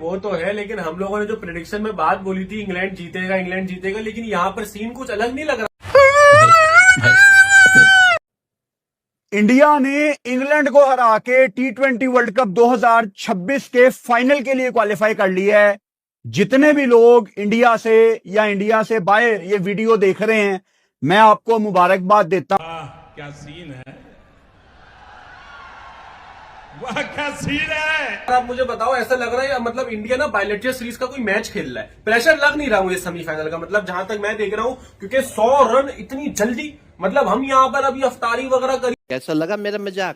वो तो है, लेकिन हम लोगों ने जो प्रेडिक्शन में बात बोली थी इंग्लैंड जीतेगा, लेकिन यहाँ पर सीन कुछ अलग नहीं लग रहा। इंडिया ने इंग्लैंड को हरा के T20 वर्ल्ड कप 2026 के फाइनल के लिए क्वालिफाई कर लिया है। जितने भी लोग इंडिया से या इंडिया से बाहर ये वीडियो देख रहे हैं, मैं आपको मुबारकबाद देता हूं। क्या सीन है, वाह क्या सीन है। आप मुझे बताओ, ऐसा लग रहा है मतलब इंडिया ना बायलैटरल सीरीज का कोई मैच खेल रहा है। प्रेशर लग नहीं रहा मुझे सेमीफाइनल का, मतलब जहां तक मैं देख रहा हूं, क्योंकि 100 रन इतनी जल्दी, मतलब हम यहाँ पर अभी अफ्तारी वगैरह करी। कैसा लगा मेरा मजाक?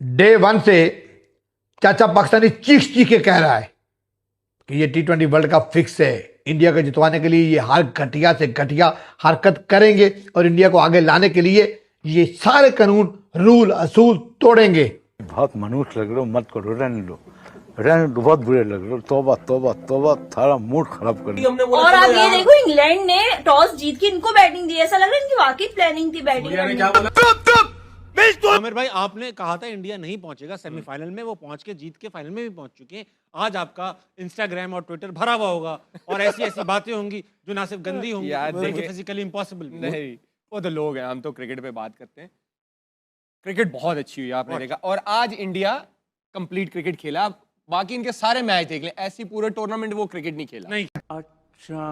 डे वन से चाचा पाकिस्तानी चीख चीख के कह रहा है कि ये T20 वर्ल्ड कप फिक्स है। इंडिया को जितवाने के लिए ये हर घटिया से घटिया हरकत करेंगे और इंडिया को आगे लाने के लिए ये सारे कानून रूल असूल तोड़ेंगे। बहुत मनुष्य लग रहे हो, मत करो, रहने दो, बहुत बुरे लग रहे हो। तौबा तौबा तौबा, थारा मूड खराब कर दिया। और आप ये देखो, इंग्लैंड ने टॉस जीत के इनको बैटिंग दी। ऐसा लग रहा है इनकी वाकई प्लानिंग थी बैटिंग। आमिर भाई, आपने कहा था इंडिया नहीं पहुंचेगा सेमीफाइनल में, वो पहुंच के जीत के फाइनल में भी पहुंच चुके हैं। आज आपका इंस्टाग्राम और ट्विटर भरा हुआ होगा और ऐसी ऐसी बातें होंगी जो ना सिर्फ गंदी होंगी, बल्कि फिजिकली इम्पॉसिबल। नहीं, वो तो लोग हैं, हम तो क्रिकेट पे बात करते हैं। क्रिकेट बहुत अच्छी हुई आपने देखा, और आज इंडिया कंप्लीट क्रिकेट खेला। बाकी इनके सारे मैच देख लें, ऐसी पूरे टूर्नामेंट वो क्रिकेट नहीं खेला। नहीं, अच्छा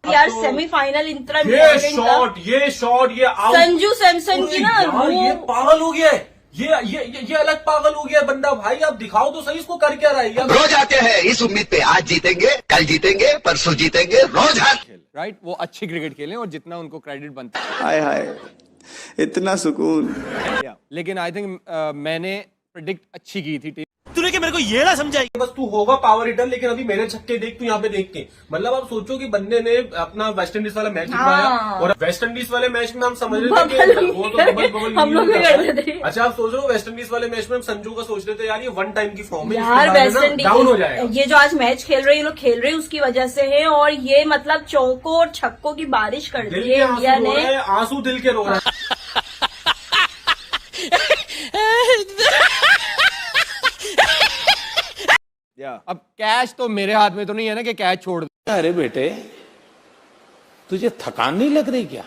यार सेमीफाइनल इतना ये शॉट ये आउट संजू सैमसन की ना, ये पागल हो गया है। ये अलग पागल हो गया बंदा। भाई आप दिखाओ तो सही, इसको कर क्या रहा है। रोज आते हैं इस उम्मीद पे, आज जीतेंगे, कल जीतेंगे, परसों जीतेंगे, रोज राइट। वो अच्छी क्रिकेट खेलें और जितना उनको क्रेडिट बनता है। हाय हाय, इतना सुकून। लेकिन आई थिंक मैंने प्रेडिक्ट अच्छी की थी टीम। तूने क्या मेरे को ये ना समझाई? बस तू होगा पावर हिटर, लेकिन अभी मेरे छक्के देख, तू यहाँ पे देख के, मतलब आप सोचो कि बंदे ने अपना वेस्ट इंडीज वाला मैच जितवाया। और वेस्ट इंडीज वाले मैच में हम समझ रहे थे कि वो तो बबल हम लोग भी कर रहे थे। अच्छा आप सोच रहे हो, वेस्ट इंडीज वाले मैच में हम संजू का सोच रहे थे यार ये वन टाइम की फॉर्म है, यार वेस्ट इंडीज डाउन हो जाएगा। ये जो आज मैच खेल रहे हैं, ये लोग खेल रहे हैं उसकी वजह से है। और ये मतलब चौकों और छक्कों की बारिश कर दी है इंडिया ने। आंसू दिल के रो रहे हैं। अब कैच तो मेरे हाथ में तो नहीं है ना कि कैच छोड़ दे। अरे बेटे, तुझे थकान नहीं लग रही क्या?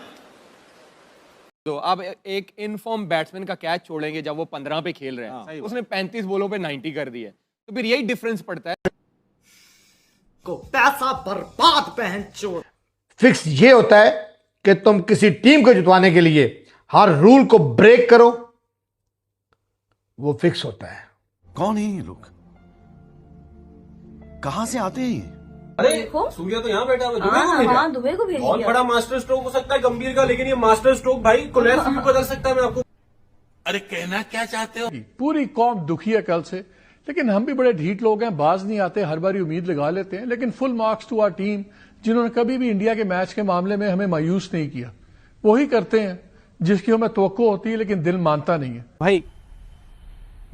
तो अब एक इनफॉर्म बैट्समैन का कैच छोड़ेंगे जब वो 15 पे खेल रहे हैं, उसने 35 बॉलों पे 90 कर दिया, तो फिर यही डिफरेंस पड़ता है। को पैसा बर्बाद पहन चोर। फिक्स ये होता है कि तुम किसी टीम को जितवाने के लिए हर रूल को ब्रेक करो, वो फिक्स होता है। कौन है ये लोग, कहां से आते हैं? अरे सूर्या तो यहाँ बैठा हुआ, दुबई को भेज बहुत बड़ा मास्टर स्ट्रोक हो सकता है गंभीर का, लेकिन ये मास्टर स्ट्रोक भाई कोलैप्स भी बदल सकता है। मैं आपको अरे कहना क्या चाहते हो? पूरी कौम दुखी है कल से, लेकिन हम भी बड़े ढीठ लोग हैं, बाज नहीं आते, हर बारी उम्मीद लगा लेते हैं। लेकिन full marks to our team, जिन्होंने कभी भी इंडिया के मैच के मामले में हमें मायूस नहीं किया। वही करते हैं जिसकी हमें तवक्को होती है, लेकिन दिल मानता नहीं है। भाई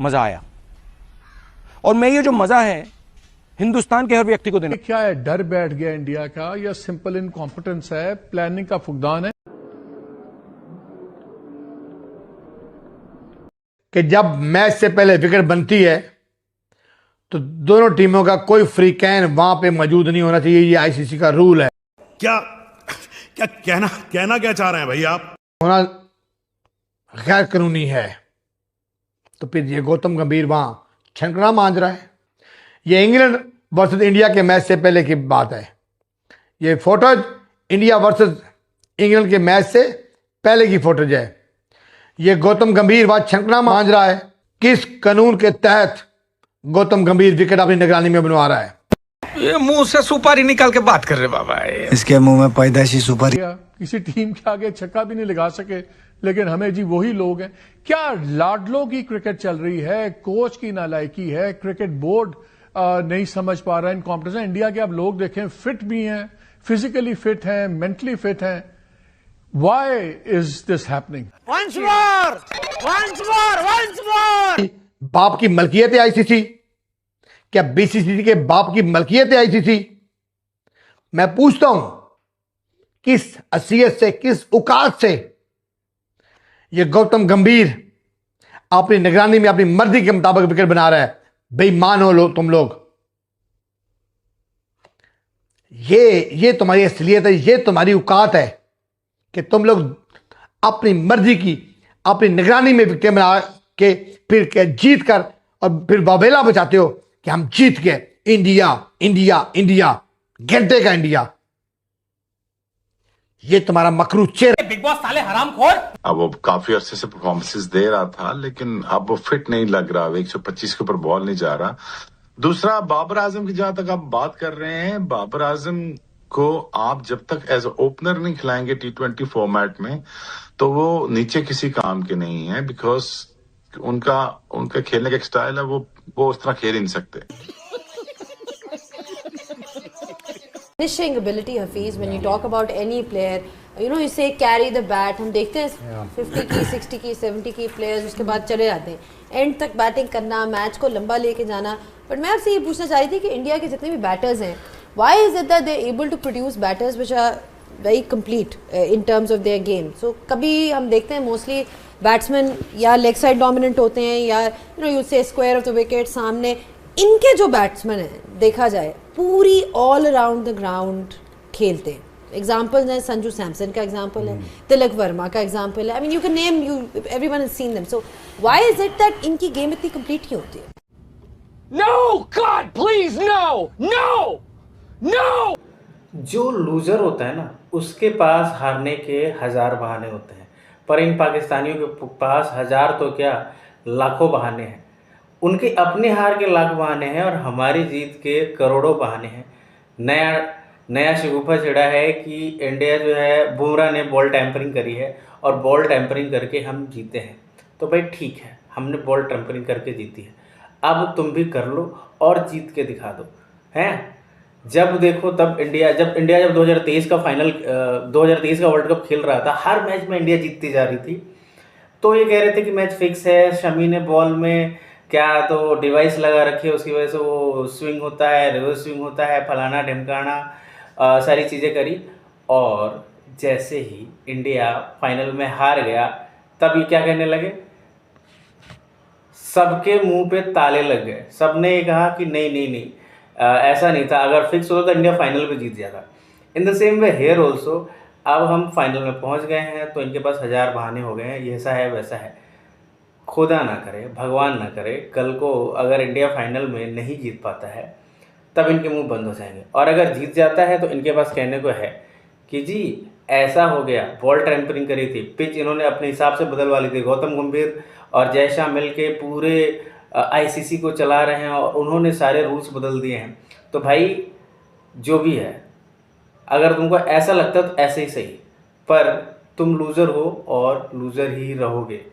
मजा आया, और मैं ये जो मजा है हिंदुस्तान के हर व्यक्ति को देना। क्या है, डर बैठ गया इंडिया का, या सिंपल इनकॉम्पिटेंस है, प्लानिंग का फुकदान है? कि जब मैच से पहले विकेट बनती है तो दोनों टीमों का कोई फ्री कैन वहां पे मौजूद नहीं होना चाहिए। ये आईसीसी का रूल है। क्या क्या कहना क्या चाह रहे हैं भाई आप? होना गैर कानूनी है। तो फिर ये गौतम गंभीर वहां छनकना मांझ रहा है। ये इंग्लैंड वर्सेस इंडिया के मैच से पहले की बात है। ये फोटोज इंडिया वर्सेस इंग्लैंड के मैच से पहले की फोटोज है। ये गौतम गंभीर वहां छनकना मांझ रहा है। किस कानून के तहत गौतम गंभीर विकेट अपनी निगरानी में बनवा रहा है? ये मुंह से सुपारी निकाल के बात कर रहे बाबा। इसके मुंह में पैदाइशी सुपारी। किसी टीम के आगे छक्का भी नहीं लगा सके, लेकिन हमें जी वही लोग हैं। क्या लाडलों की क्रिकेट चल रही है, कोच की नालायकी है, क्रिकेट बोर्ड नहीं समझ पा रहा है इन कॉम्पिटिशन। इंडिया के आप लोग देखें, फिट भी हैं, फिजिकली फिट हैं, मेंटली फिट हैं। Why is this happening? Once more! बाप की मलकियत है आईसीसी? क्या बीसीसीआई के बाप की मलकियत है आईसीसी? मैं पूछता हूं, किस हैसियत से, किस औकात से ये गौतम गंभीर अपनी निगरानी में अपनी मर्जी के मुताबिक विकेट बना रहा है? बेईमान हो लोग तुम लोग। ये तुम्हारी असलियत है, ये तुम्हारी औकात है कि तुम लोग अपनी मर्जी की, अपनी निगरानी में विकेट बना के फिर जीत कर और फिर बाबेला बचाते हो कि हम जीत गए, इंडिया इंडिया इंडिया, घंटे का इंडिया। ये तुम्हारा मकरू चेहरा। बिग बॉस साले हरामखोर। अब वो काफी अरसे से परफॉर्मेंसेस दे रहा था, लेकिन अब वो फिट नहीं लग रहा, 125 के ऊपर बॉल नहीं जा रहा। दूसरा, बाबर आजम की जहां तक आप बात कर रहे हैं, बाबर आजम को आप जब तक एज ओपनर नहीं खिलाएंगे T20 फॉर्मेट में, तो वो नीचे किसी काम के नहीं है, बिकॉज उनका खेलने का स्टाइल है, वो उस तरह खेल ही नहीं सकते। Finishing ability, Hafiz, when you talk about any player, you say carry the bat. हम देखते हैं 50 की, 60 की, 70 की प्लेयर्स उसके बाद चले जाते हैं, एंड तक बैटिंग करना, मैच को लंबा लेके जाना। बट मैं आपसे ये पूछना चाह रही थी कि इंडिया के जितने भी बैटर्स हैं, why is it that they're able to produce batters which are very complete in terms of their game? So कभी हम देखते हैं मोस्टली बैट्समैन या लेग साइड डोमिनेंट होते हैं, या you say square of the wicket सामने। इनके जो बैट्समैन हैं देखा जाए पूरी ऑल अराउंड द ग्राउंड खेलते हैं। एग्जाम्पल है संजू सैमसन का एग्जाम्पल है, तिलक वर्मा का एग्जाम्पल है। I mean you can name, everyone has seen them. So why is it that इनकी गेम इतनी कंप्लीट क्यों होती है? No god please, no no no. जो लूजर होता है ना, उसके पास हारने के 1000 बहाने होते हैं, पर इन पाकिस्तानियों के पास 1000 तो क्या, लाखों बहाने हैं। उनके अपने हार के लाख बहाने हैं और हमारी जीत के करोड़ों बहाने हैं। नया शगुफा चढ़ा है कि इंडिया जो है, बुमराह ने बॉल टैंपरिंग करी है और बॉल टैंपरिंग करके हम जीते हैं। तो भाई ठीक है, हमने बॉल टैंपरिंग करके जीती है, अब तुम भी कर लो और जीत के दिखा दो। हैं जब देखो तब जब 2023 का फाइनल 2023 का वर्ल्ड कप खेल रहा था, हर मैच में इंडिया जीतती जा रही थी, तो ये कह रहे थे कि मैच फिक्स है। शमी ने बॉल में क्या तो डिवाइस लगा रखी है, उसकी वजह से वो स्विंग होता है, रिवर्स स्विंग होता है, फलाना ढिमकाना, सारी चीज़ें करी। और जैसे ही इंडिया फाइनल में हार गया, तब ये क्या कहने लगे, सबके मुंह पे ताले लग गए। सब ने ये कहा कि नहीं ऐसा नहीं था, अगर फिक्स होता तो इंडिया फाइनल में जीत जाता। In the same way here also, अब हम फाइनल में पहुंच गए हैं तो इनके पास 1000 बहाने हो गए हैं, ये ऐसा है वैसा है। खुदा ना करे, भगवान ना करे, कल को अगर इंडिया फाइनल में नहीं जीत पाता है तब इनके मुंह बंद हो जाएंगे। और अगर जीत जाता है तो इनके पास कहने को है कि जी ऐसा हो गया, बॉल टैंपरिंग करी थी, पिच इन्होंने अपने हिसाब से बदलवा ली थी। गौतम गंभीर और जय शाह मिल के पूरे ICC को चला रहे हैं और उन्होंने सारे रूल्स बदल दिए हैं। तो भाई जो भी है, अगर तुमको ऐसा लगता तो ऐसे ही सही, पर तुम लूज़र हो और लूज़र ही रहोगे।